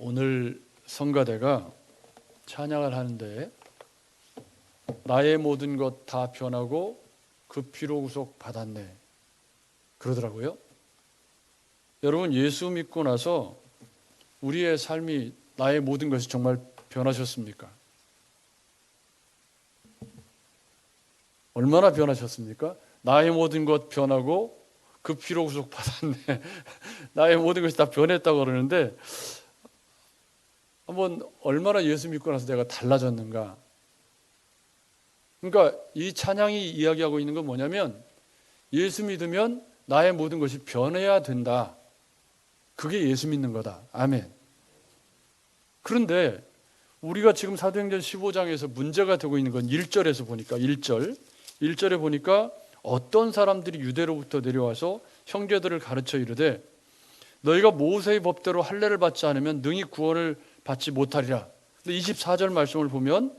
오늘 성가대가 찬양을 하는데 나의 모든 것 다 변하고 그 피로 구속 받았네 그러더라고요. 여러분, 예수 믿고 나서 우리의 삶이, 나의 모든 것이 정말 변하셨습니까? 얼마나 변하셨습니까? 나의 모든 것 변하고 그 피로 구속 받았네. 나의 모든 것이 다 변했다고 그러는데, 한번 얼마나 예수 믿고 나서 내가 달라졌는가. 그러니까 이 찬양이 이야기하고 있는 건 뭐냐면, 예수 믿으면 나의 모든 것이 변해야 된다. 그게 예수 믿는 거다. 아멘. 그런데 우리가 지금 사도행전 15장에서 문제가 되고 있는 건 1절에서 보니까 1절에 보니까 어떤 사람들이 유대로부터 내려와서 형제들을 가르쳐 이르되 너희가 모세의 법대로 할례를 받지 않으면 능히 구원을 받지 못하리라. 근데 24절 말씀을 보면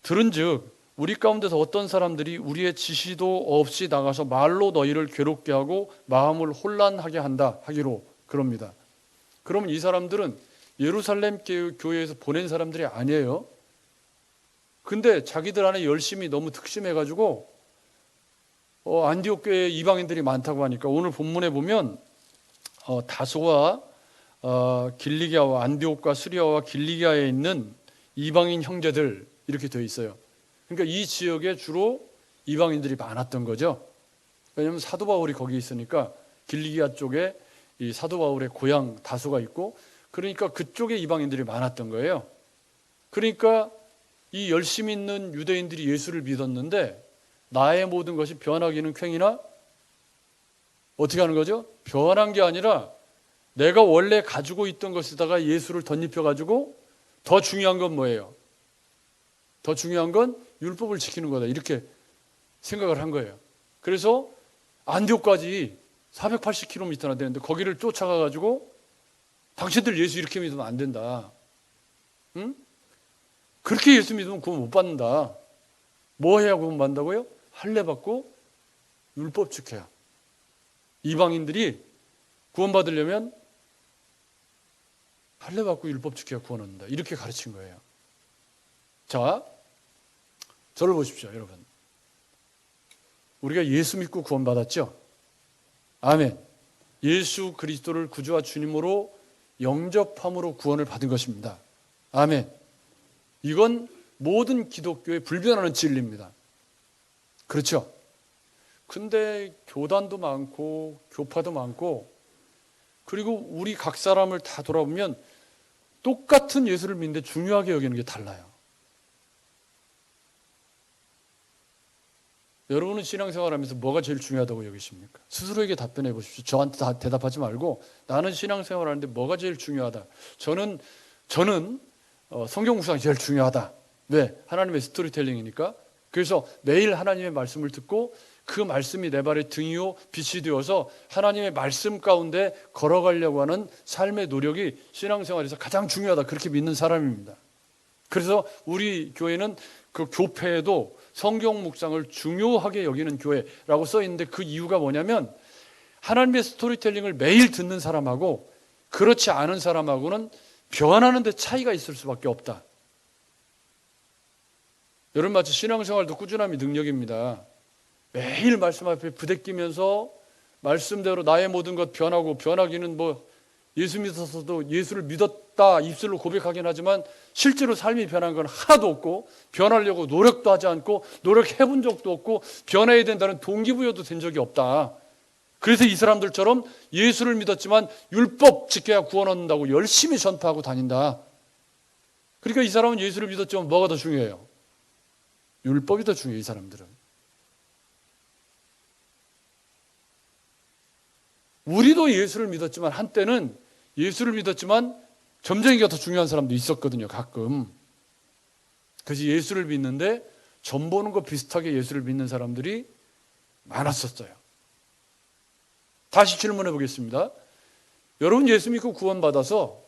들은즉 우리 가운데서 어떤 사람들이 우리의 지시도 없이 나가서 말로 너희를 괴롭게 하고 마음을 혼란하게 한다 하기로 그럽니다. 그러면 이 사람들은 예루살렘 교회에서 보낸 사람들이 아니에요. 근데 자기들 안에 열심히 너무 특심해가지고 안디옥 교회에 이방인들이 많다고 하니까 오늘 본문에 보면 다소와 길리기아와 안디옥과 수리아와 길리기아에 있는 이방인 형제들 이렇게 되어 있어요. 그러니까 이 지역에 주로 이방인들이 많았던 거죠. 왜냐하면 사도 바울이 거기 있으니까 길리기아 쪽에 이 사도 바울의 고향 다소가 있고, 그러니까 그쪽에 이방인들이 많았던 거예요. 그러니까 이 열심히 있는 유대인들이 예수를 믿었는데 나의 모든 것이 변하기는 퀭이나 어떻게 하는 거죠? 변한 게 아니라 내가 원래 가지고 있던 것에다가 예수를 덧입혀가지고 더 중요한 건 뭐예요? 더 중요한 건 율법을 지키는 거다, 이렇게 생각을 한 거예요. 그래서 안디옥까지 480km나 되는데 거기를 쫓아가가지고 당신들 예수 이렇게 믿으면 안 된다. 응? 그렇게 예수 믿으면 구원 못 받는다. 뭐 해야 구원 받는다고요? 할례 받고 율법 지켜야. 이방인들이 구원 받으려면 할례 받고 율법 지켜야 구원 얻는다. 이렇게 가르친 거예요. 자, 저를 보십시오, 여러분. 우리가 예수 믿고 구원 받았죠? 아멘. 예수 그리스도를 구주와 주님으로 영접함으로 구원을 받은 것입니다. 아멘. 이건 모든 기독교의 불변하는 진리입니다. 그렇죠? 근데 교단도 많고 교파도 많고, 그리고 우리 각 사람을 다 돌아보면 똑같은 예수를 믿는데 중요하게 여기는 게 달라요. 여러분은 신앙생활하면서 뭐가 제일 중요하다고 여기십니까? 스스로에게 답변해 보십시오. 저한테 다 대답하지 말고 나는 신앙생활하는데 뭐가 제일 중요하다. 저는 성경 묵상이 제일 중요하다. 왜? 하나님의 스토리텔링이니까. 그래서 매일 하나님의 말씀을 듣고 그 말씀이 내 발의 등이요 빛이 되어서 하나님의 말씀 가운데 걸어가려고 하는 삶의 노력이 신앙생활에서 가장 중요하다, 그렇게 믿는 사람입니다. 그래서 우리 교회는 그 교패에도 성경 묵상을 중요하게 여기는 교회라고 써 있는데, 그 이유가 뭐냐면 하나님의 스토리텔링을 매일 듣는 사람하고 그렇지 않은 사람하고는 변하는 데 차이가 있을 수밖에 없다. 여러분, 마치 신앙생활도 꾸준함이 능력입니다. 매일 말씀 앞에 부대끼면서 말씀대로 나의 모든 것 변하고, 변하기는 뭐 예수 믿어서도 예수를 믿었다 입술로 고백하긴 하지만 실제로 삶이 변한 건 하나도 없고, 변하려고 노력도 하지 않고 노력해 본 적도 없고 변해야 된다는 동기부여도 된 적이 없다. 그래서 이 사람들처럼 예수를 믿었지만 율법 지켜야 구원 얻는다고 열심히 전파하고 다닌다. 그러니까 이 사람은 예수를 믿었지만 뭐가 더 중요해요? 율법이 더 중요해요, 이 사람들은. 우리도 예수를 믿었지만, 한때는 예수를 믿었지만 점쟁이가 더 중요한 사람도 있었거든요, 가끔. 그래서 예수를 믿는데 점 보는 거 비슷하게 예수를 믿는 사람들이 많았었어요. 다시 질문해 보겠습니다. 여러분, 예수 믿고 구원받아서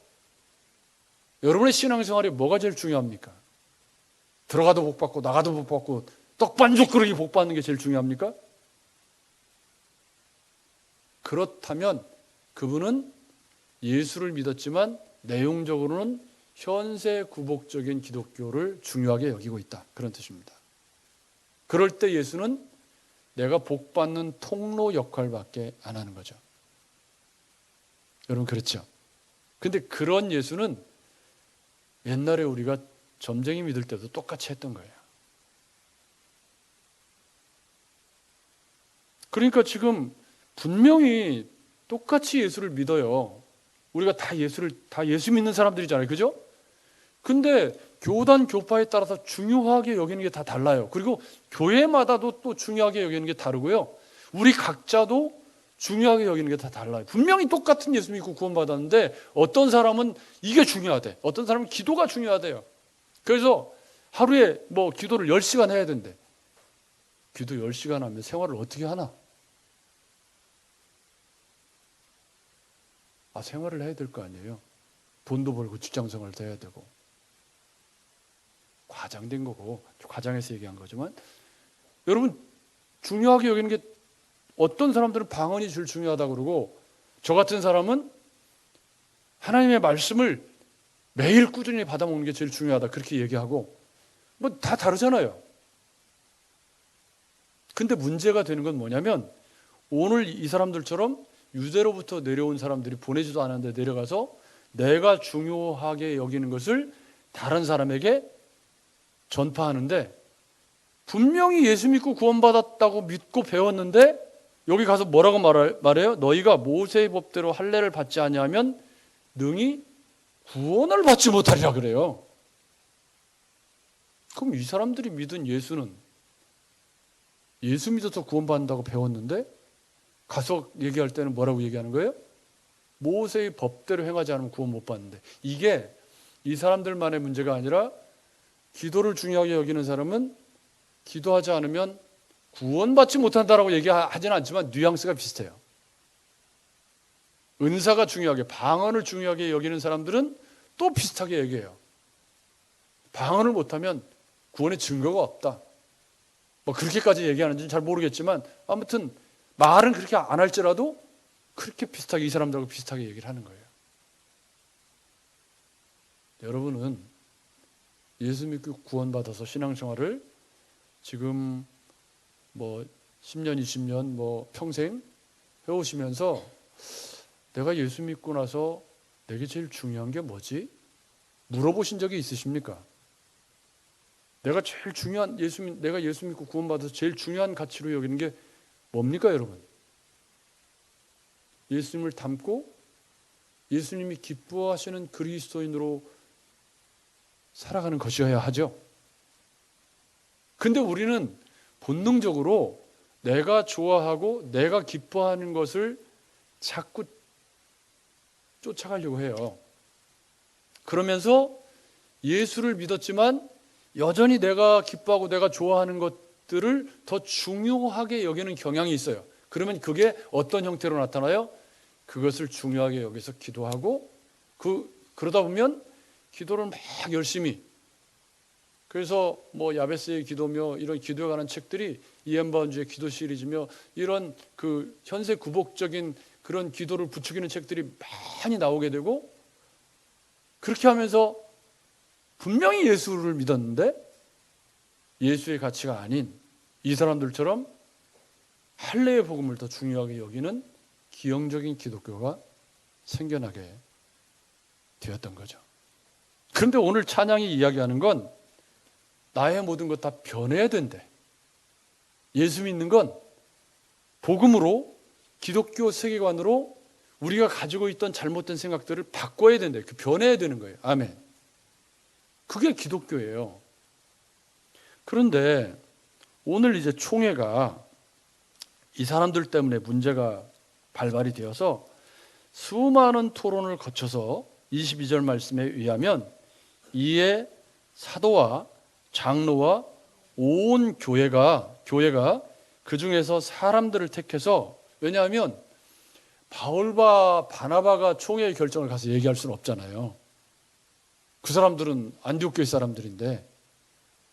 여러분의 신앙생활에 뭐가 제일 중요합니까? 들어가도 복 받고 나가도 복 받고 떡반죽 그릇이 복 받는 게 제일 중요합니까? 그렇다면 그분은 예수를 믿었지만 내용적으로는 현세 구복적인 기독교를 중요하게 여기고 있다, 그런 뜻입니다. 그럴 때 예수는 내가 복받는 통로 역할밖에 안 하는 거죠. 여러분 그렇죠? 근데 그런 예수는 옛날에 우리가 점쟁이 믿을 때도 똑같이 했던 거예요. 그러니까 지금 분명히 똑같이 예수를 믿어요. 우리가 다 예수 믿는 사람들이잖아요. 그죠? 근데 교단 교파에 따라서 중요하게 여기는 게 다 달라요. 그리고 교회마다도 또 중요하게 여기는 게 다르고요. 우리 각자도 중요하게 여기는 게 다 달라요. 분명히 똑같은 예수 믿고 구원받았는데 어떤 사람은 이게 중요하대. 어떤 사람은 기도가 중요하대요. 그래서 하루에 뭐 기도를 10시간 해야 된대. 기도 10시간 하면 생활을 어떻게 하나? 생활을 해야 될 거 아니에요. 돈도 벌고 직장 생활도 해야 되고. 과장된 거고, 과장해서 얘기한 거지만, 여러분 중요하게 여기는 게, 어떤 사람들은 방언이 제일 중요하다고 그러고, 저 같은 사람은 하나님의 말씀을 매일 꾸준히 받아먹는 게 제일 중요하다, 그렇게 얘기하고, 뭐 다 다르잖아요. 근데 문제가 되는 건 뭐냐면, 오늘 이 사람들처럼 유대로부터 내려온 사람들이 보내지도 않았는데 내려가서 내가 중요하게 여기는 것을 다른 사람에게 전파하는데, 분명히 예수 믿고 구원받았다고 믿고 배웠는데 여기 가서 뭐라고 말해요? 너희가 모세의 법대로 할례를 받지 아니하면 능히 구원을 받지 못하리라 그래요. 그럼 이 사람들이 믿은 예수는, 예수 믿어서 구원받는다고 배웠는데 가서 얘기할 때는 뭐라고 얘기하는 거예요? 모세의 법대로 행하지 않으면 구원 못 받는데. 이게 이 사람들만의 문제가 아니라, 기도를 중요하게 여기는 사람은 기도하지 않으면 구원받지 못한다라고 얘기하지는 않지만 뉘앙스가 비슷해요. 은사가 중요하게, 방언을 중요하게 여기는 사람들은 또 비슷하게 얘기해요. 방언을 못하면 구원의 증거가 없다. 뭐 그렇게까지 얘기하는지는 잘 모르겠지만, 아무튼 말은 그렇게 안 할지라도 그렇게 비슷하게, 이 사람들하고 비슷하게 얘기를 하는 거예요. 여러분은 예수 믿고 구원받아서 신앙생활을 지금 뭐 10년, 20년, 뭐 평생 해오시면서 내가 예수 믿고 나서 내게 제일 중요한 게 뭐지? 물어보신 적이 있으십니까? 내가 예수 믿고 구원받아서 제일 중요한 가치로 여기는 게 뭡니까, 여러분? 예수님을 닮고 예수님이 기뻐하시는 그리스도인으로 살아가는 것이어야 하죠. 근데 우리는 본능적으로 내가 좋아하고 내가 기뻐하는 것을 자꾸 쫓아가려고 해요. 그러면서 예수를 믿었지만 여전히 내가 기뻐하고 내가 좋아하는 것들을 더 중요하게 여기는 경향이 있어요. 그러면 그게 어떤 형태로 나타나요? 그것을 중요하게 여기서 기도하고, 그러다 보면 기도를 막 열심히, 그래서 뭐 야베스의 기도며 이런 기도에 관한 책들이 이엠바운주의 기도 시리즈며 이런 그 현세 구복적인 그런 기도를 부추기는 책들이 많이 나오게 되고, 그렇게 하면서 분명히 예수를 믿었는데 예수의 가치가 아닌 이 사람들처럼 할례의 복음을 더 중요하게 여기는 기형적인 기독교가 생겨나게 되었던 거죠. 그런데 오늘 찬양이 이야기하는 건 나의 모든 것 다 변해야 된대. 예수 믿는 건 복음으로, 기독교 세계관으로 우리가 가지고 있던 잘못된 생각들을 바꿔야 된대. 변해야 되는 거예요. 아멘. 그게 기독교예요. 그런데 오늘 이제 총회가 이 사람들 때문에 문제가 발발이 되어서 수많은 토론을 거쳐서 22절 말씀에 의하면 이에 사도와 장로와 온 교회가 그 중에서 사람들을 택해서, 왜냐하면 바울과 바나바가 총회의 결정을 가서 얘기할 수는 없잖아요. 그 사람들은 안디옥 교회 사람들인데,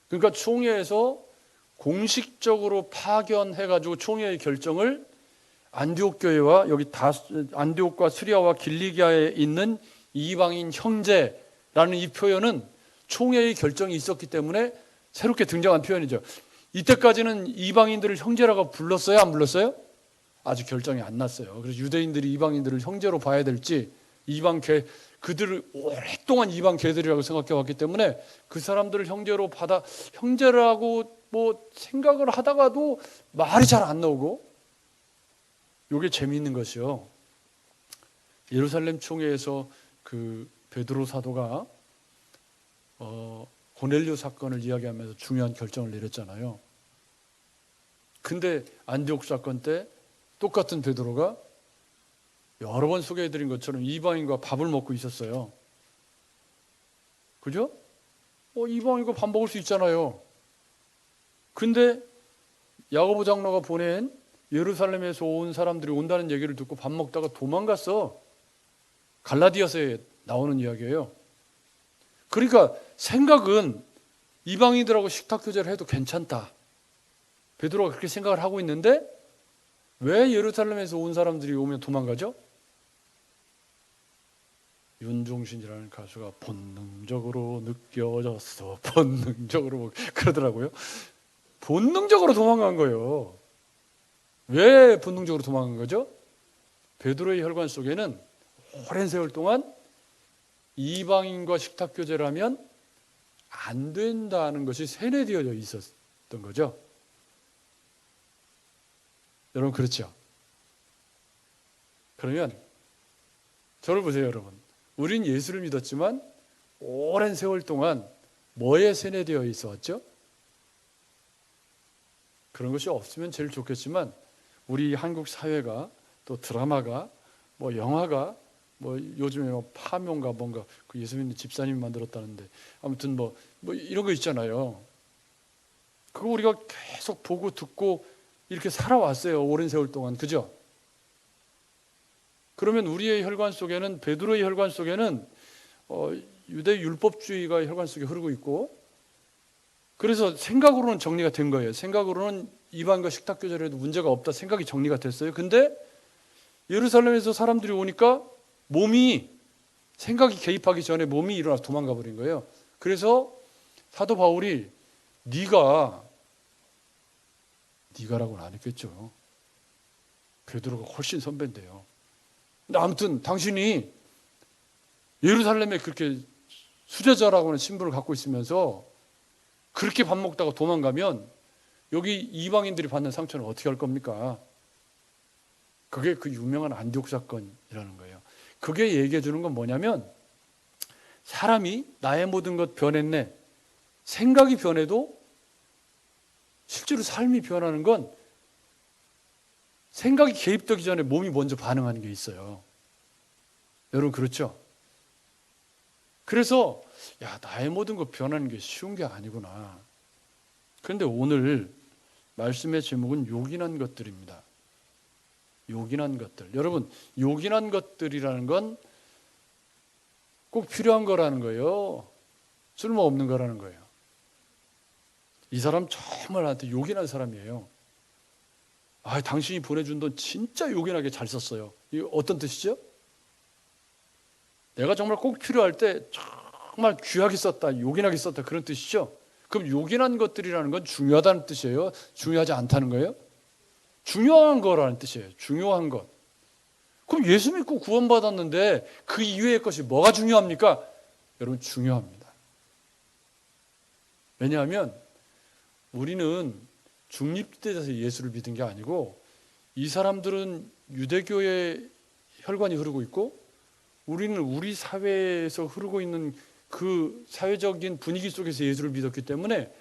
그러니까 총회에서 공식적으로 파견해가지고 총회의 결정을 안디옥 교회와 안디옥과 수리아와 길리기아에 있는 이방인 형제라는 이 표현은 총회의 결정이 있었기 때문에 새롭게 등장한 표현이죠. 이때까지는 이방인들을 형제라고 불렀어요, 안 불렀어요? 아직 결정이 안 났어요. 그래서 유대인들이 이방인들을 형제로 봐야 될지, 그들을 오랫동안 이방 개들이라고 생각해 왔기 때문에 그 사람들을 형제라고 뭐 생각을 하다가도 말이 잘 안 나오고, 이게 재미있는 것이요. 예루살렘 총회에서 그 베드로 사도가 고넬료 사건을 이야기하면서 중요한 결정을 내렸잖아요. 근데 안디옥 사건 때 똑같은 베드로가 여러 번 소개해드린 것처럼 이방인과 밥을 먹고 있었어요. 그죠? 이방인과 밥 먹을 수 있잖아요. 근데 야고보 장로가 보낸 예루살렘에서 온 사람들이 온다는 얘기를 듣고 밥 먹다가 도망갔어. 갈라디아서에 나오는 이야기예요. 그러니까 생각은 이방인들하고 식탁 교제를 해도 괜찮다. 베드로가 그렇게 생각을 하고 있는데 왜 예루살렘에서 온 사람들이 오면 도망가죠? 윤종신이라는 가수가 본능적으로 느껴졌어. 본능적으로 그러더라고요. 본능적으로 도망간 거예요. 왜 본능적으로 도망간 거죠? 베드로의 혈관 속에는 오랜 세월 동안 이방인과 식탁 교제를 하면 안 된다는 것이 세뇌되어져 있었던 거죠. 여러분 그렇죠? 그러면 저를 보세요, 여러분. 우린 예수를 믿었지만 오랜 세월 동안 뭐에 세뇌되어 있었죠? 그런 것이 없으면 제일 좋겠지만 우리 한국 사회가 또 드라마가 뭐 영화가 뭐 요즘에 뭐 파묘인가 뭔가 그 예수 믿는 집사님이 만들었다는데 아무튼 뭐 이런 거 있잖아요. 그거 우리가 계속 보고 듣고 이렇게 살아왔어요. 오랜 세월 동안. 그죠? 그러면 우리의 혈관 속에는, 베드로의 혈관 속에는 유대 율법주의가 혈관 속에 흐르고 있고, 그래서 생각으로는 정리가 된 거예요. 생각으로는 이방과 식탁 교제를 해도 문제가 없다 생각이 정리가 됐어요. 근데 예루살렘에서 사람들이 오니까 생각이 개입하기 전에 몸이 일어나서 도망가 버린 거예요. 그래서 사도 바울이 네가라고는 안 했겠죠. 베드로가 훨씬 선배인데요. 근데 아무튼 당신이 예루살렘에 그렇게 수제자라고 하는 신분을 갖고 있으면서 그렇게 밥 먹다가 도망가면 여기 이방인들이 받는 상처는 어떻게 할 겁니까? 그게 그 유명한 안디옥 사건이라는 거예요. 그게 얘기해 주는 건 뭐냐면 사람이 나의 모든 것 변했네. 생각이 변해도 실제로 삶이 변하는 건 생각이 개입되기 전에 몸이 먼저 반응하는 게 있어요. 여러분 그렇죠? 그래서 나의 모든 것 변하는 게 쉬운 게 아니구나. 그런데 오늘 말씀의 제목은 요긴한 것들입니다. 요긴한 것들. 여러분 요긴한 것들이라는 건 꼭 필요한 거라는 거예요. 쓸모없는 거라는 거예요. 이 사람 정말 나한테 요긴한 사람이에요. 당신이 보내준 돈 진짜 요긴하게 잘 썼어요. 이거 어떤 뜻이죠? 내가 정말 꼭 필요할 때 정말 귀하게 썼다, 요긴하게 썼다, 그런 뜻이죠. 그럼 요긴한 것들이라는 건 중요하다는 뜻이에요? 중요하지 않다는 거예요? 중요한 거라는 뜻이에요. 중요한 것. 그럼 예수 믿고 구원받았는데 그 이외의 것이 뭐가 중요합니까? 여러분 중요합니다. 왜냐하면 우리는 중립돼서 예수를 믿은 게 아니고 이 사람들은 유대교의 혈관이 흐르고 있고 우리는 우리 사회에서 흐르고 있는 그 사회적인 분위기 속에서 예수를 믿었기 때문에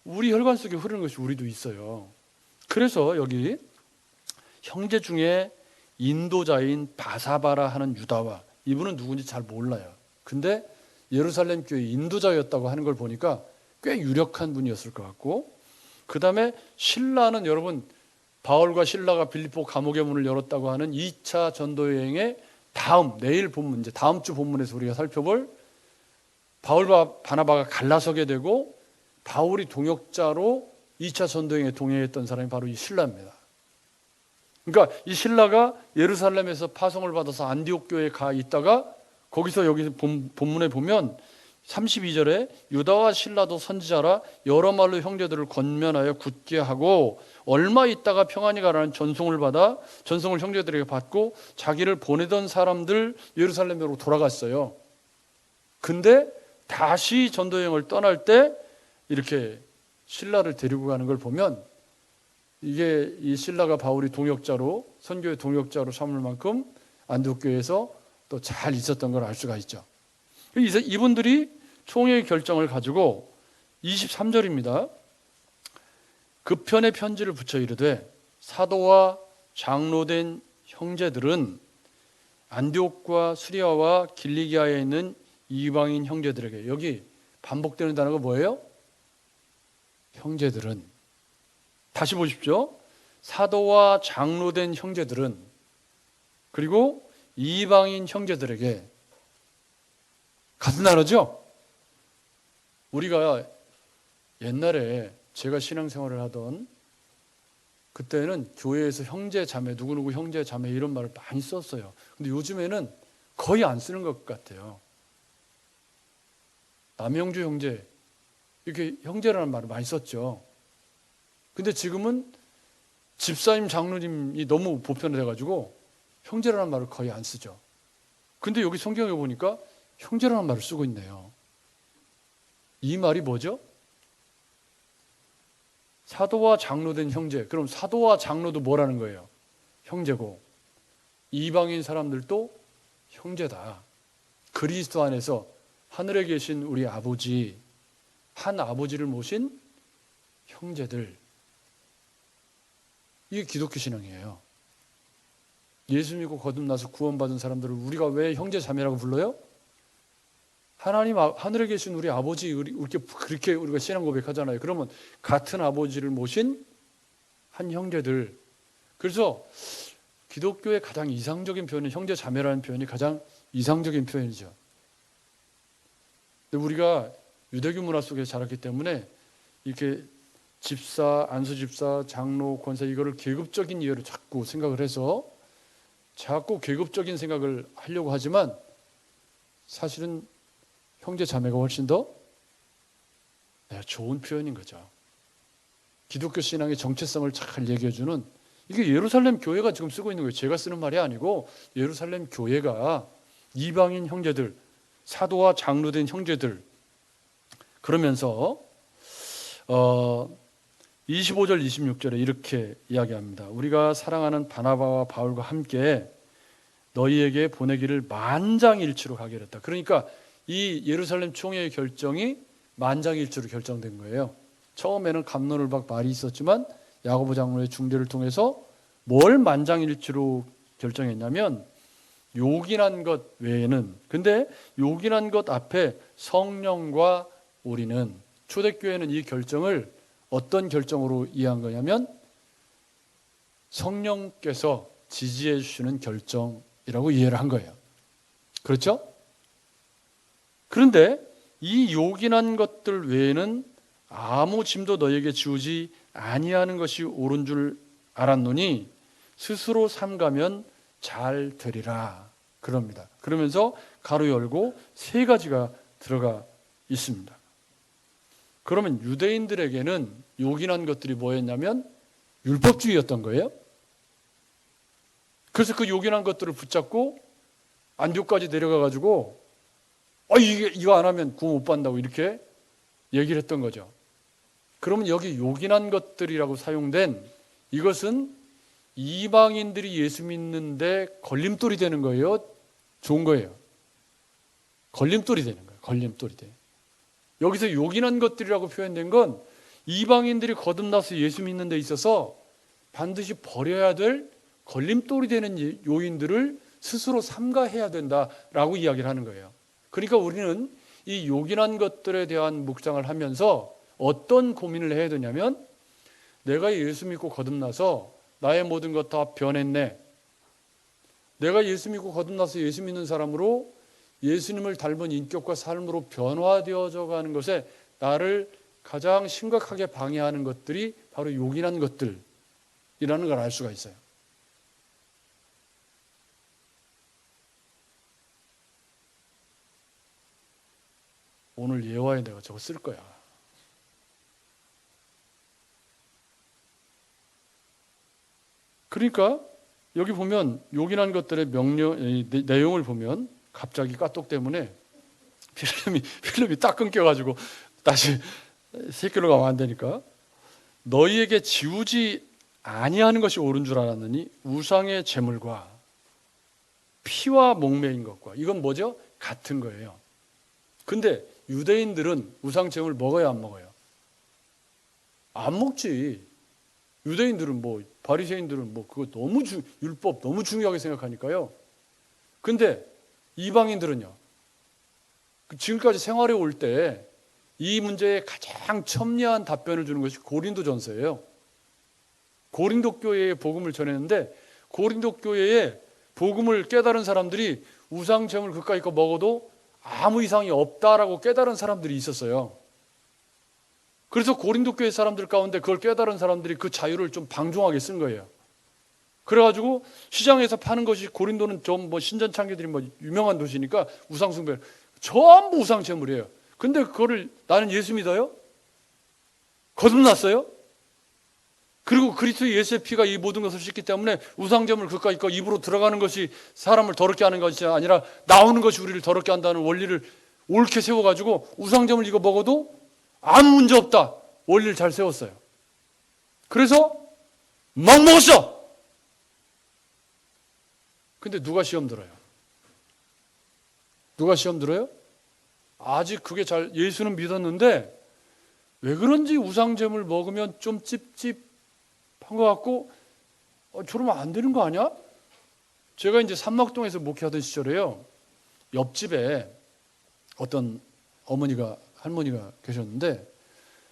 우리 혈관 속에 흐르는 것이 우리도 있어요. 그래서 여기 형제 중에 인도자인 바사바라 하는 유다와, 이분은 누군지 잘 몰라요. 근데 예루살렘 교회 인도자였다고 하는 걸 보니까 꽤 유력한 분이었을 것 같고, 그 다음에 실라는 여러분 바울과 실라가 빌립보 감옥의 문을 열었다고 하는 2차 전도 여행의 내일 본문, 이제 다음 주 본문에서 우리가 살펴볼 바울과 바나바가 갈라서게 되고 바울이 동역자로 2차 전도 여행에 동행했던 사람이 바로 이 실라입니다. 그러니까 이 실라가 예루살렘에서 파송을 받아서 안디옥 교회에 가 있다가 거기서 여기 본문에 보면 32절에 유다와 실라도 선지자라 여러 말로 형제들을 권면하여 굳게 하고 얼마 있다가 평안히 가라는 전송을 받아 전송을 형제들에게 받고 자기를 보내던 사람들 예루살렘으로 돌아갔어요. 근데 다시 전도 여행을 떠날 때 이렇게 실라를 데리고 가는 걸 보면 이게 이 실라가 바울이 동역자로 선교의 동역자로 삼을 만큼 안디옥교회에서 또 잘 있었던 걸 알 수가 있죠. 이분들이 총회의 결정을 가지고 23절입니다. 급편의 편지를 붙여 이르되 사도와 장로된 형제들은 안디옥과 수리아와 길리기아에 있는 이방인 형제들에게, 여기 반복되는 단어가 뭐예요? 형제들은. 다시 보십시오. 사도와 장로된 형제들은, 그리고 이방인 형제들에게. 같은 단어죠? 우리가 옛날에 제가 신앙생활을 하던 그때는 교회에서 형제 자매, 누구누구 형제 자매 이런 말을 많이 썼어요. 근데 요즘에는 거의 안 쓰는 것 같아요. 남형주 형제, 이렇게 형제라는 말을 많이 썼죠. 근데 지금은 집사님, 장로님이 너무 보편화돼가지고 형제라는 말을 거의 안 쓰죠. 근데 여기 성경에 보니까 형제라는 말을 쓰고 있네요. 이 말이 뭐죠? 사도와 장로된 형제. 그럼 사도와 장로도 뭐라는 거예요? 형제고, 이방인 사람들도 형제다. 그리스도 안에서 하늘에 계신 우리 아버지, 한 아버지를 모신 형제들. 이게 기독교 신앙이에요. 예수 믿고 거듭나서 구원받은 사람들을 우리가 왜 형제 자매라고 불러요? 하나님 하늘에 계신 우리 아버지, 그렇게 우리가 신앙 고백하잖아요. 그러면 같은 아버지를 모신 한 형제들. 그래서 기독교의 가장 이상적인 표현은 형제 자매라는 표현이 가장 이상적인 표현이죠. 근데 우리가 유대교 문화 속에 자랐기 때문에 이렇게 집사, 안수 집사, 장로, 권사 이거를 계급적인 이해로 자꾸 생각을 해서 자꾸 계급적인 생각을 하려고 하지만 사실은 형제 자매가 훨씬 더 좋은 표현인 거죠. 기독교 신앙의 정체성을 잘 얘기해주는, 이게 예루살렘 교회가 지금 쓰고 있는 거예요. 제가 쓰는 말이 아니고 예루살렘 교회가 이방인 형제들, 사도와 장로된 형제들, 그러면서 25절 26절에 이렇게 이야기합니다. 우리가 사랑하는 바나바와 바울과 함께 너희에게 보내기를 만장일치로 가결했다. 그러니까 이 예루살렘 총회의 결정이 만장일치로 결정된 거예요. 처음에는 갑론을박 말이 있었지만 야고보 장로의 중재를 통해서 뭘 만장일치로 결정했냐면 요긴한 것 외에는, 근데 요긴한 것 앞에 성령과 우리는, 초대교회는 이 결정을 어떤 결정으로 이해한 거냐면 성령께서 지지해 주시는 결정이라고 이해를 한 거예요. 그렇죠? 그런데 이 요긴한 것들 외에는 아무 짐도 너에게 지우지 아니하는 것이 옳은 줄 알았노니 스스로 삼가면 잘 되리라 그럽니다. 그러면서 가로 열고 세 가지가 들어가 있습니다. 그러면 유대인들에게는 요긴한 것들이 뭐였냐면 율법주의였던 거예요. 그래서 그 요긴한 것들을 붙잡고 안디옥까지 내려가가지고 이거 안 하면 구원 못 받는다고 이렇게 얘기를 했던 거죠. 그러면 여기 요긴한 것들이라고 사용된 이것은 이방인들이 예수 믿는데 걸림돌이 되는 거예요? 좋은 거예요? 걸림돌이 되는 거예요. 걸림돌이 돼. 여기서 요긴한 것들이라고 표현된 건 이방인들이 거듭나서 예수 믿는 데 있어서 반드시 버려야 될 걸림돌이 되는 요인들을 스스로 삼가해야 된다라고 이야기를 하는 거예요. 그러니까 우리는 이 요긴한 것들에 대한 묵상을 하면서 어떤 고민을 해야 되냐면, 내가 예수 믿고 거듭나서 나의 모든 것 다 변했네. 내가 예수 믿고 거듭나서 예수 믿는 사람으로 예수님을 닮은 인격과 삶으로 변화되어져 가는 것에 나를 가장 심각하게 방해하는 것들이 바로 요긴한 것들이라는 걸 알 수가 있어요. 오늘 예화에 내가 저거 쓸 거야. 그러니까 여기 보면 요긴한 것들의 내용을 보면 갑자기 까똑 때문에 필름이 딱 끊겨가지고 다시 새끼로 가면 안 되니까, 너희에게 지우지 아니하는 것이 옳은 줄 알았느니 우상의 제물과 피와 목매인 것과, 이건 뭐죠? 같은 거예요. 근데 유대인들은 우상 제물 먹어요, 안 먹어요? 안 먹지. 유대인들은 뭐, 바리새인들은 뭐 그거 너무 율법 너무 중요하게 생각하니까요. 근데 이방인들은요, 지금까지 생활해 올 때 이 문제에 가장 첨예한 답변을 주는 것이 고린도전서예요. 고린도 교회에 복음을 전했는데, 고린도 교회에 복음을 깨달은 사람들이 우상 제물 그까이 거 먹어도 아무 이상이 없다라고 깨달은 사람들이 있었어요. 그래서 고린도 교회 사람들 가운데 그걸 깨달은 사람들이 그 자유를 좀 방종하게 쓴 거예요. 그래가지고 시장에서 파는 것이, 고린도는 좀 뭐 신전창기들이 뭐 유명한 도시니까 우상 숭배 전부 우상 제물이에요. 근데 그거를 나는 예수 믿어요? 거듭났어요? 그리고 그리스도 예수의 피가 이 모든 것을 씻기 때문에 우상 제물 그까이 거 입으로 들어가는 것이 사람을 더럽게 하는 것이 아니라 나오는 것이 우리를 더럽게 한다는 원리를 옳게 세워가지고 우상 제물 이거 먹어도 아무 문제 없다 원리를 잘 세웠어요. 그래서 막 먹었어. 근데 누가 시험 들어요? 누가 시험 들어요? 아직 그게 잘, 예수는 믿었는데 왜 그런지 우상잼을 먹으면 좀 찝찝한 것 같고, 저러면 안 되는 거 아니야? 제가 이제 삼막동에서 목회하던 시절에요, 옆집에 어떤 할머니가 계셨는데,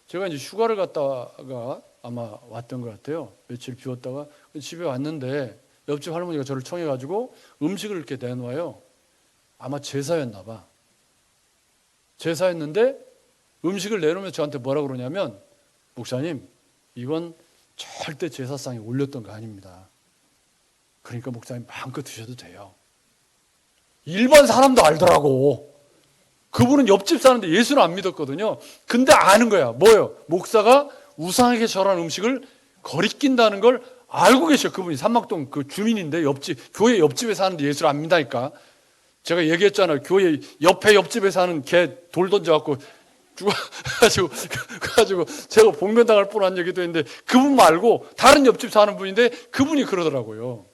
제가 이제 휴가를 갔다가 아마 왔던 것 같아요. 며칠 비웠다가 집에 왔는데 옆집 할머니가 저를 청해가지고 음식을 이렇게 내놓아요. 아마 제사였나 봐. 제사였는데 음식을 내놓으면서 저한테 뭐라 그러냐면, 목사님, 이건 절대 제사상에 올렸던 거 아닙니다. 그러니까 목사님 마음껏 드셔도 돼요. 일반 사람도 알더라고. 그분은 옆집 사는데 예수는 안 믿었거든요. 근데 아는 거야. 뭐예요? 목사가 우상에게 절한 음식을 거리낀다는 걸 알고 계셔. 그분이 삼막동 그 주민인데, 교회 옆집에 사는데 예수를 안 믿다니까. 제가 얘기했잖아요. 교회 옆집에 사는 개 돌 던져갖고 죽어가지고 제가 복면당할 뻔한 얘기도 했는데, 그분 말고 다른 옆집 사는 분인데 그분이 그러더라고요.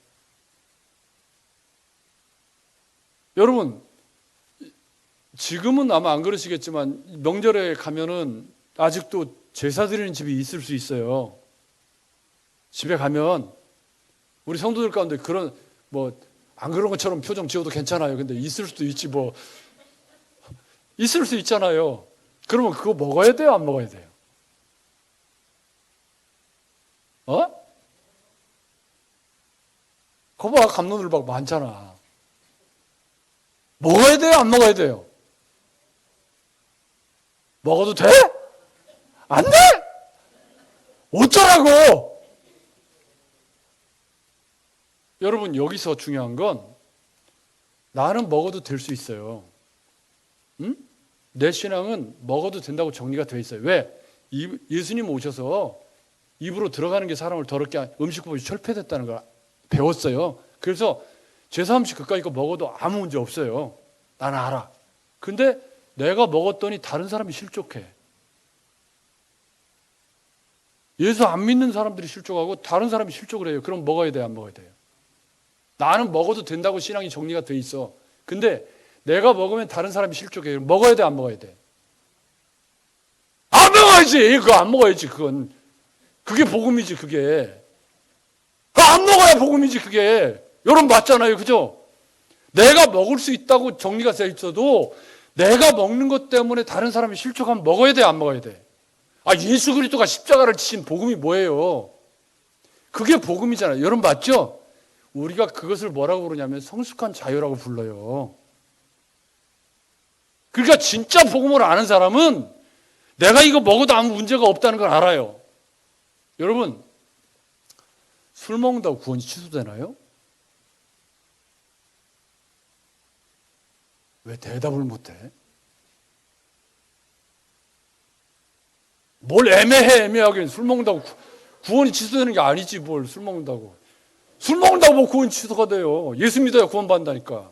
여러분, 지금은 아마 안 그러시겠지만 명절에 가면은 아직도 제사 드리는 집이 있을 수 있어요. 집에 가면 우리 성도들 가운데 그런 뭐 안 그런 것처럼 표정 지어도 괜찮아요. 근데 있을 수도 있지 뭐. 있을 수 있잖아요. 그러면 그거 먹어야 돼요, 안 먹어야 돼요? 거봐, 갑론을박 많잖아. 먹어야 돼요, 안 먹어야 돼요? 먹어도 돼? 안 돼? 어쩌라고? 여러분, 여기서 중요한 건 나는 먹어도 될 수 있어요. 응? 내 신앙은 먹어도 된다고 정리가 되어 있어요. 왜? 예수님 오셔서 입으로 들어가는 게 사람을 더럽게, 음식법이 철폐됐다는 걸 배웠어요. 그래서 제사 음식 그까이 거 먹어도 아무 문제 없어요. 나는 알아. 근데 내가 먹었더니 다른 사람이 실족해. 예수 안 믿는 사람들이 실족하고 다른 사람이 실족을 해요. 그럼 먹어야 돼요, 안 먹어야 돼요? 나는 먹어도 된다고 신앙이 정리가 돼 있어. 근데 내가 먹으면 다른 사람이 실족해요. 먹어야 돼, 안 먹어야 돼? 안 먹어야지. 그거 안 먹어야지. 그게 복음이지, 그게. 안 먹어야 복음이지, 그게. 여러분 맞잖아요, 그죠? 내가 먹을 수 있다고 정리가 돼 있어도 내가 먹는 것 때문에 다른 사람이 실족하면 먹어야 돼, 안 먹어야 돼? 예수 그리스도가 십자가를 지신 복음이 뭐예요? 그게 복음이잖아요. 여러분 맞죠? 우리가 그것을 뭐라고 부르냐면 성숙한 자유라고 불러요. 그러니까 진짜 복음을 아는 사람은 내가 이거 먹어도 아무 문제가 없다는 걸 알아요. 여러분, 술 먹는다고 구원이 취소되나요? 왜 대답을 못해? 뭘 애매하게 술 먹는다고 구원이 취소되는 게 아니지. 뭘 술 먹는다고. 술 먹는다고 뭐 구원이 취소가 돼요. 예수 믿어야 구원받는다니까.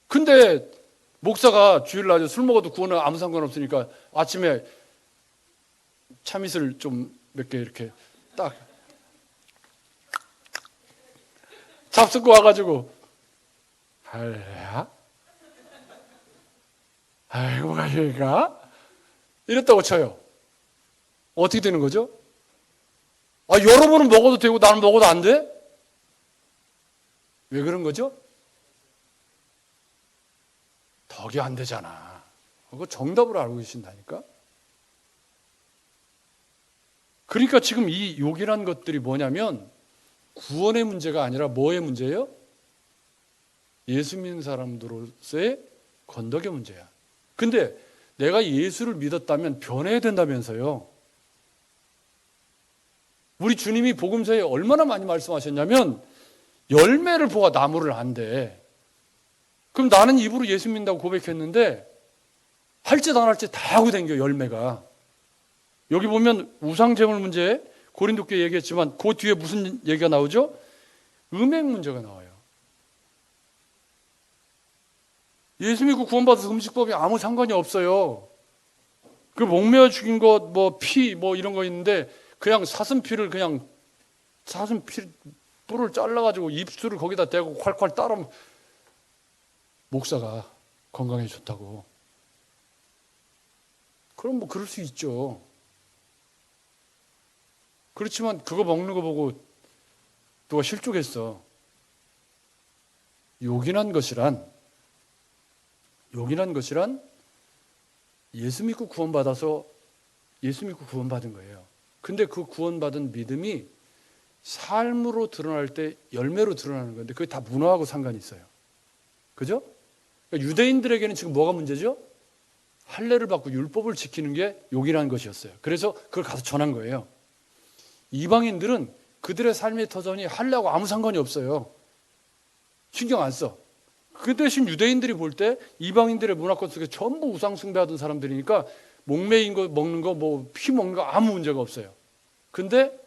근데 목사가 주일날 술 먹어도 구원은 아무 상관없으니까 아침에 참이슬 좀 몇 개 이렇게 딱 잡숫고 와가지고 할래야? 아이고 가시니까 이랬다고 쳐요. 어떻게 되는 거죠? 여러분은 먹어도 되고 나는 먹어도 안 돼? 왜 그런 거죠? 덕이 안 되잖아. 그거 정답을 알고 계신다니까? 그러니까 지금 이 욕이란 것들이 뭐냐면 구원의 문제가 아니라 뭐의 문제예요? 예수 믿는 사람들로서의 건덕의 문제야. 근데 내가 예수를 믿었다면 변해야 된다면서요. 우리 주님이 복음서에 얼마나 많이 말씀하셨냐면 열매를 보아 나무를 안대. 그럼 나는 입으로 예수 믿는다고 고백했는데 할 짓 안 할 짓 다 하고 댕겨 열매가. 여기 보면 우상제물 문제 고린도께 얘기했지만 그 뒤에 무슨 얘기가 나오죠? 음행 문제가 나와요. 예수 믿고 구원받아서 음식법이 아무 상관이 없어요. 그 목매어 죽인 것, 뭐 피, 뭐 이런 거 있는데 그냥 사슴피를 그냥 사슴피 뿔을 잘라가지고 입술을 거기다 대고 콸콸 따르면 목사가 건강에 좋다고. 그럼 뭐 그럴 수 있죠. 그렇지만 그거 먹는 거 보고 누가 실족했어. 요긴한 것이란 예수 믿고 구원받아서 예수 믿고 구원받은 거예요. 근데 그 구원받은 믿음이 삶으로 드러날 때 열매로 드러나는 건데 그게 다 문화하고 상관이 있어요. 그죠? 그러니까 유대인들에게는 지금 뭐가 문제죠? 할례를 받고 율법을 지키는 게 욕이라는 것이었어요. 그래서 그걸 가서 전한 거예요. 이방인들은 그들의 삶의 터전이 할례하고 아무 상관이 없어요. 신경 안 써. 그 대신 유대인들이 볼 때 이방인들의 문화권 속에 전부 우상 숭배하던 사람들이니까 목매인 거 먹는 거 뭐 피 먹는 거 아무 문제가 없어요. 근데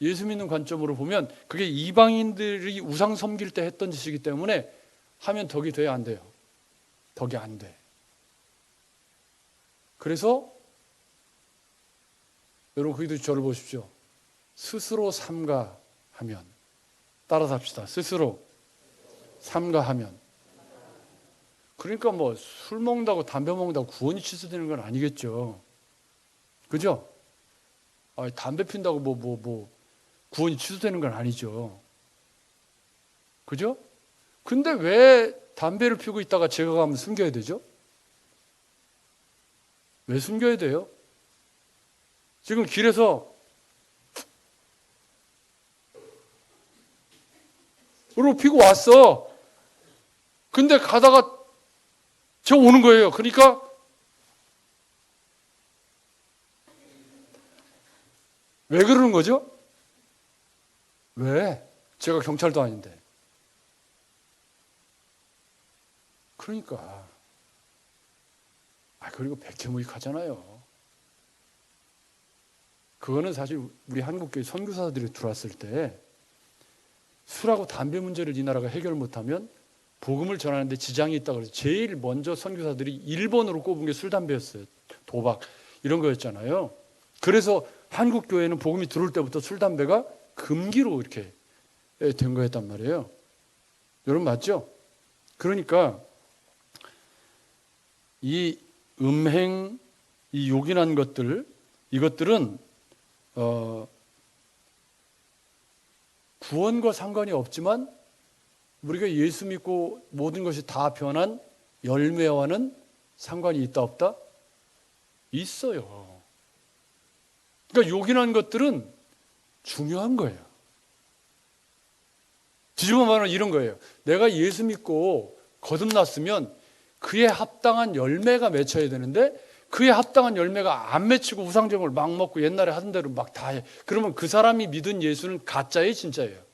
예수 믿는 관점으로 보면 그게 이방인들이 우상 섬길 때 했던 짓이기 때문에 하면 덕이 돼야 안 돼요. 덕이 안 돼. 그래서 여러분 거기도 저를 보십시오. 스스로 삼가하면 따라서 합시다. 스스로 삼가하면. 그러니까 뭐 술 먹는다고 담배 먹는다고 구원이 취소되는 건 아니겠죠. 그죠? 담배 핀다고 뭐 구원이 취소되는 건 아니죠. 그죠? 근데 왜 담배를 피우고 있다가 제가 가면 숨겨야 되죠? 왜 숨겨야 돼요? 지금 길에서 으로 피고 왔어. 근데 가다가 저 오는 거예요. 그러니까 왜 그러는 거죠? 왜? 제가 경찰도 아닌데. 그러니까 그리고 백해무익하잖아요. 그거는 사실 우리 한국교회 선교사들이 들어왔을 때 술하고 담배 문제를 이 나라가 해결 못하면 복음을 전하는데 지장이 있다고 해서 제일 먼저 선교사들이 1번으로 꼽은 게 술, 담배였어요. 도박 이런 거였잖아요. 그래서 한국교회는 복음이 들어올 때부터 술, 담배가 금기로 이렇게 된 거였단 말이에요. 여러분 맞죠? 그러니까 이 음행, 이 요긴한 것들, 이것들은 구원과 상관이 없지만 우리가 예수 믿고 모든 것이 다 변한 열매와는 상관이 있다 없다? 있어요. 그러니까 요긴한 것들은 중요한 거예요. 뒤집어 말하면 이런 거예요. 내가 예수 믿고 거듭났으면 그에 합당한 열매가 맺혀야 되는데 그에 합당한 열매가 안 맺히고 우상제물 막 먹고 옛날에 하던 대로 막 다 해. 그러면 그 사람이 믿은 예수는 가짜예요, 진짜예요?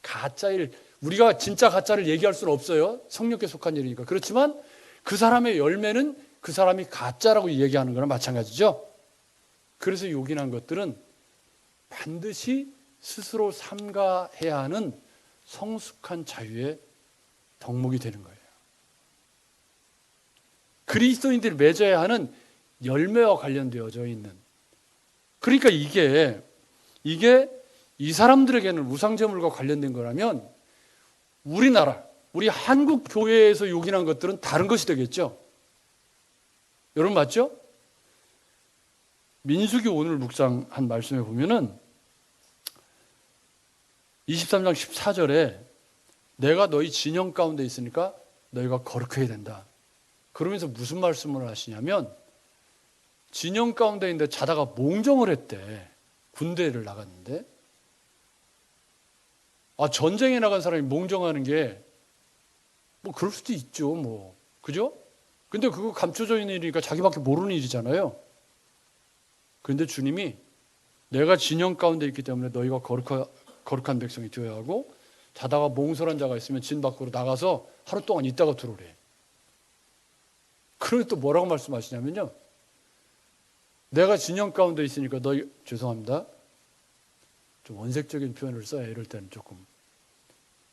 가짜일. 우리가 진짜 가짜를 얘기할 수는 없어요. 성령께 속한 일이니까. 그렇지만 그 사람의 열매는 그 사람이 가짜라고 얘기하는 거나 마찬가지죠. 그래서 요긴한 것들은 반드시 스스로 삼가해야 하는 성숙한 자유의 덕목이 되는 거예요. 그리스도인들이 맺어야 하는 열매와 관련되어져 있는. 그러니까 이게 이 사람들에게는 우상제물과 관련된 거라면 우리나라, 우리 한국 교회에서 요긴한 것들은 다른 것이 되겠죠. 여러분 맞죠? 민수기 오늘 묵상한 말씀에 보면은 23장 14절에 내가 너희 진영 가운데 있으니까 너희가 거룩해야 된다. 그러면서 무슨 말씀을 하시냐면 진영 가운데 있는데 자다가 몽정을 했대. 군대를 나갔는데 전쟁에 나간 사람이 몽정하는 게 뭐 그럴 수도 있죠. 뭐 그죠? 근데 그거 감춰져 있는 일이니까 자기밖에 모르는 일이잖아요. 그런데 주님이 내가 진영 가운데 있기 때문에 너희가 거룩한 백성이 되어야 하고 자다가 몽설한 자가 있으면 진 밖으로 나가서 하루 동안 있다가 들어오래. 그러면 또 뭐라고 말씀하시냐면요. 내가 진영 가운데 있으니까 너희 죄송합니다. 좀 원색적인 표현을 써야 이럴 때는 조금.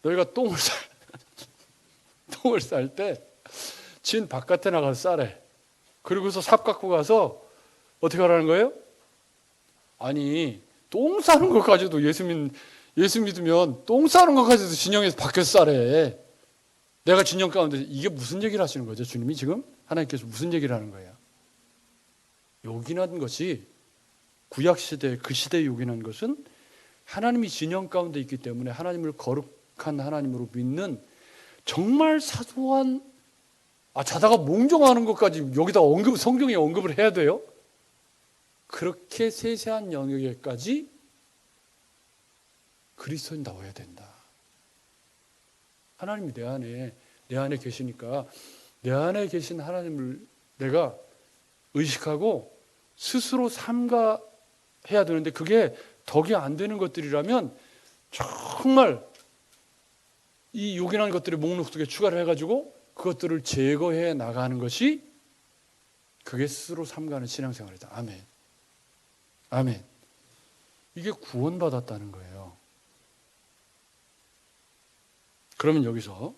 너희가 똥을 쌀 때 진 바깥에 나가서 싸래. 그리고서 삽 갖고 가서 어떻게 하라는 거예요? 아니 똥 싸는 것까지도 예수 믿으면 똥 싸는 것까지도 진영에서 밖에서 싸래. 내가 진영 가운데 이게 무슨 얘기를 하시는 거죠? 주님이 지금 하나님께서 무슨 얘기를 하는 거예요? 요긴한 것이 구약시대 그 시대에 요긴한 것은 하나님이 진영 가운데 있기 때문에 하나님을 거룩한 하나님으로 믿는 정말 사소한 자다가 몽정하는 것까지 여기다 성경에 언급을 해야 돼요? 그렇게 세세한 영역에까지 그리스도인다워야 된다. 하나님이 내 안에 계시니까 내 안에 계신 하나님을 내가 의식하고 스스로 삼가해야 되는데 그게 덕이 안 되는 것들이라면 정말 이 요긴한 것들의 목록 속에 추가를 해가지고 그것들을 제거해 나가는 것이 그게 스스로 삼가하는 신앙생활이다. 아멘. 아멘. 이게 구원받았다는 거예요. 그러면 여기서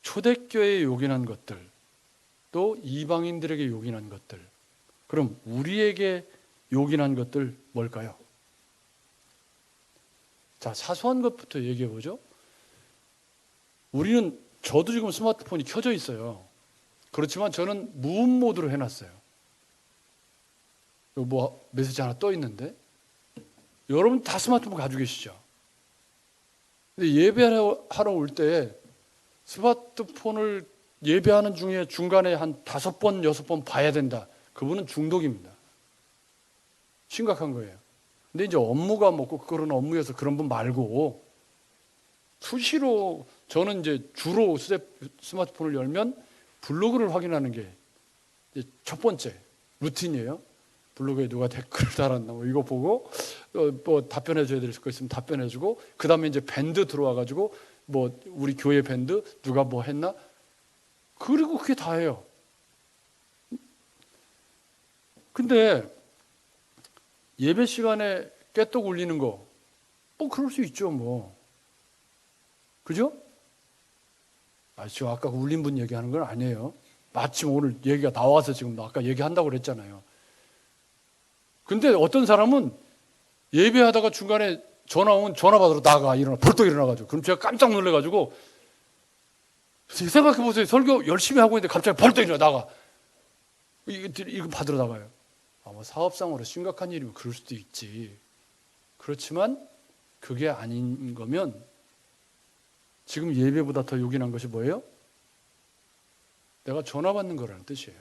초대교회에 요긴한 것들, 또 이방인들에게 요긴한 것들, 그럼 우리에게 요긴한 것들 뭘까요? 자, 사소한 것부터 얘기해 보죠. 저도 지금 스마트폰이 켜져 있어요. 그렇지만 저는 무음 모드로 해놨어요. 뭐 메시지 하나 떠 있는데 여러분 다 스마트폰 가지고 계시죠? 근데 예배하러 올 때 스마트폰을 예배하는 중에 중간에 한 5번, 6번 봐야 된다. 그분은 중독입니다. 심각한 거예요. 근데 이제 업무가 뭐 꼭 그런 업무여서 그런 분 말고 수시로 저는 이제 주로 스마트폰을 열면 블로그를 확인하는 게 첫 번째 루틴이에요. 블로그에 누가 댓글을 달았나 뭐 이거 보고 뭐 답변해 줘야 될 거 있으면 답변해 주고 그다음에 이제 밴드 들어와 가지고 뭐 우리 교회 밴드 누가 뭐 했나 그리고 그게 다예요. 근데 예배 시간에 깨떡 울리는 거 뭐 그럴 수 있죠 뭐. 그죠? 지금 아까 울린 분 얘기하는 건 아니에요. 마침 오늘 얘기가 나와서 지금 아까 얘기한다고 그랬잖아요. 근데 어떤 사람은 예배하다가 중간에 전화 받으러 벌떡 일어나가지고 그럼 제가 깜짝 놀래가지고 생각해보세요. 설교 열심히 하고 있는데 갑자기 벌떡 일어나 이거 받으러 나가요. 뭐 사업상으로 심각한 일이면 그럴 수도 있지. 그렇지만 그게 아닌 거면 지금 예배보다 더 요긴한 것이 뭐예요? 내가 전화 받는 거라는 뜻이에요.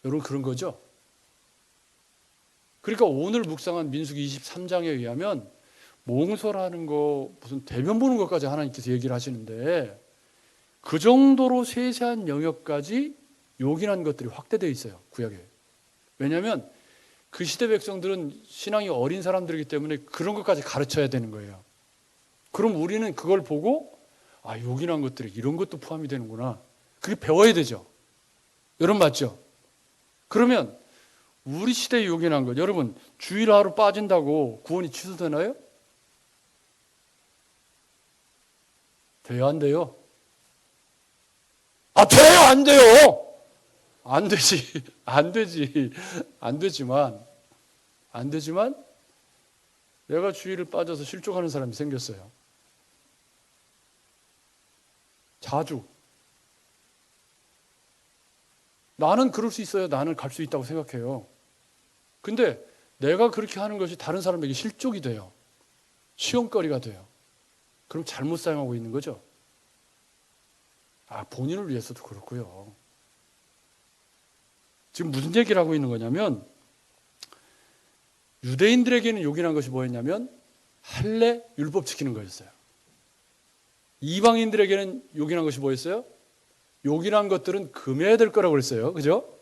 여러분 그런 거죠? 그러니까 오늘 묵상한 민수기 23장에 의하면 몽설하는 거 무슨 대면 보는 것까지 하나님께서 얘기를 하시는데 그 정도로 세세한 영역까지 요긴한 것들이 확대되어 있어요. 구약에. 왜냐하면 그 시대 백성들은 신앙이 어린 사람들이기 때문에 그런 것까지 가르쳐야 되는 거예요. 그럼 우리는 그걸 보고 요긴한 것들이 이런 것도 포함이 되는구나. 그게 배워야 되죠. 여러분 맞죠? 그러면 우리 시대에 요긴한 것, 여러분 주일 하루 빠진다고 구원이 취소되나요? 돼요, 안 돼요? 돼요, 안 돼요? 안 되지, 안 되지, 안 되지만 내가 주일을 빠져서 실족하는 사람이 생겼어요. 자주. 나는 그럴 수 있어요. 나는 갈 수 있다고 생각해요. 근데 내가 그렇게 하는 것이 다른 사람에게 실족이 돼요. 시험거리가 돼요. 그럼 잘못 사용하고 있는 거죠. 본인을 위해서도 그렇고요. 지금 무슨 얘기를 하고 있는 거냐면 유대인들에게는 요긴한 것이 뭐였냐면 할례 율법 지키는 거였어요. 이방인들에게는 요긴한 것이 뭐였어요? 요긴한 것들은 금해야 될 거라고 그랬어요. 그죠?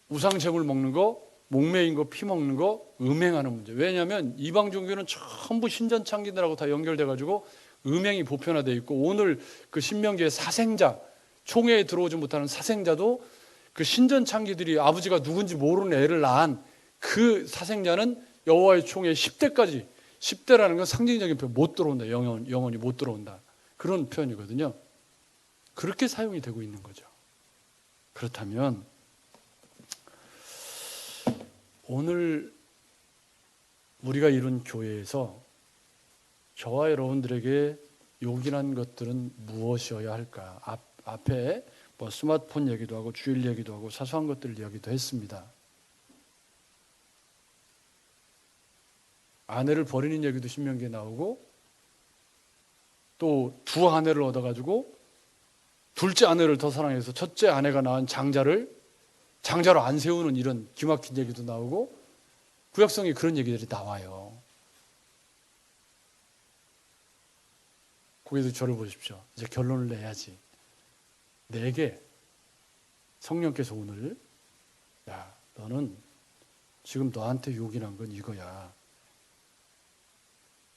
우상제물 먹는 거, 목매인 거, 피 먹는 거, 음행하는 문제. 왜냐하면 이방 종교는 전부 신전창기들하고 다 연결돼가지고 음행이 보편화되어 있고, 오늘 그 신명기의 사생자, 총회에 들어오지 못하는 사생자도 그 신전창기들이 아버지가 누군지 모르는 애를 낳은 그 사생자는 여호와의 총회 10대까지, 10대라는 건 상징적인 표현, 못 들어온다. 영원히 못 들어온다. 그런 표현이거든요. 그렇게 사용이 되고 있는 거죠. 그렇다면 오늘 우리가 이룬 교회에서 저와 여러분들에게 요긴한 것들은 무엇이어야 할까? 앞에 뭐 스마트폰 얘기도 하고 주일 얘기도 하고 사소한 것들 이야기도 했습니다. 아내를 버리는 얘기도 신명기에 나오고, 또 두 아내를 얻어가지고 둘째 아내를 더 사랑해서 첫째 아내가 낳은 장자로 안 세우는 이런 기막힌 얘기도 나오고, 구약성에 그런 얘기들이 나와요. 거기서 저를 보십시오. 이제 결론을 내야지. 내게 성령께서 오늘, 야, 너는 지금 너한테 요긴한 건 이거야.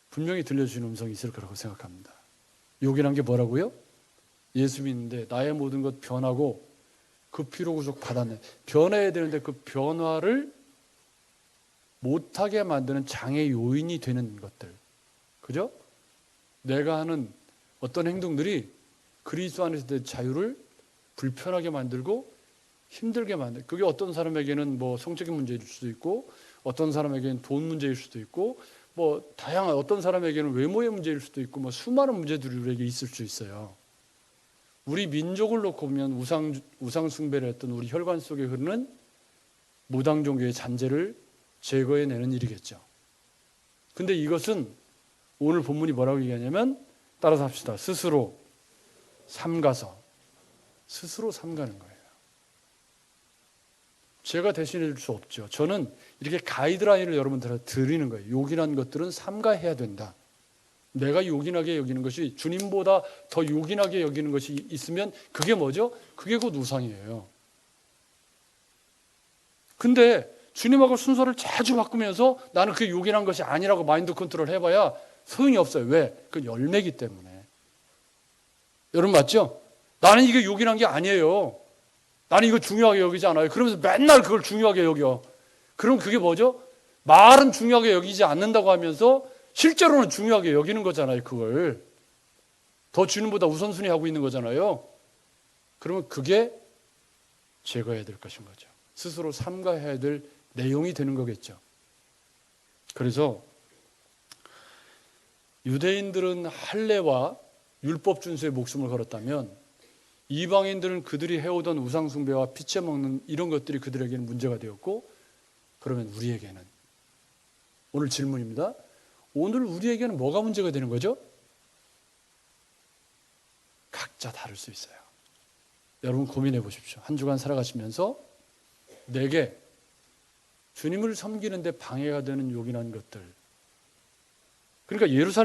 분명히 들려주는 음성이 있을 거라고 생각합니다. 요긴한 게 뭐라고요? 예수 믿는데 나의 모든 것 변하고 그 피로 구속 받았네. 변해야 되는데 그 변화를 못하게 만드는 장애 요인이 되는 것들. 그죠? 내가 하는 어떤 행동들이 그리스도 안에서 내 자유를 불편하게 만들고 힘들게 만들. 그게 어떤 사람에게는 뭐 성적인 문제일 수도 있고, 어떤 사람에게는 돈 문제일 수도 있고, 뭐 다양한, 어떤 사람에게는 외모의 문제일 수도 있고, 뭐 수많은 문제들이 우리에게 있을 수 있어요. 우리 민족을 놓고 보면 우상 숭배를 했던 우리 혈관 속에 흐르는 무당 종교의 잔재를 제거해내는 일이겠죠. 근데 이것은 오늘 본문이 뭐라고 얘기하냐면, 따라서 합시다. 스스로 삼가서. 스스로 삼가는 거예요. 제가 대신해 줄 수 없죠. 저는 이렇게 가이드라인을 여러분들한테 드리는 거예요. 요긴한 것들은 삼가해야 된다. 내가 요긴하게 여기는 것이, 주님보다 더 요긴하게 여기는 것이 있으면 그게 뭐죠? 그게 곧 우상이에요. 근데 주님하고 순서를 자주 바꾸면서 나는 그게 요긴한 것이 아니라고 마인드 컨트롤 해봐야 소용이 없어요. 왜? 그건 열매기 때문에. 여러분 맞죠? 나는 이게 요긴한 게 아니에요. 나는 이거 중요하게 여기지 않아요. 그러면서 맨날 그걸 중요하게 여겨. 그럼 그게 뭐죠? 말은 중요하게 여기지 않는다고 하면서 실제로는 중요하게 여기는 거잖아요. 그걸 더 주님보다 우선순위 하고 있는 거잖아요. 그러면 그게 제거해야 될 것인 거죠. 스스로 삼가해야 될 내용이 되는 거겠죠. 그래서 유대인들은 할례와 율법 준수에 목숨을 걸었다면, 이방인들은 그들이 해오던 우상 숭배와 피채 먹는 이런 것들이 그들에게는 문제가 되었고, 그러면 우리에게는, 오늘 질문입니다. 오늘 우리에게는 뭐가 문제가 되는 거죠? 각자 다를 수 있어요. 여러분 고민해 보십시오. 한 주간 살아가시면서 내게 주님을 섬기는데 방해가 되는 요긴한 것들. 그러니까 예루살렘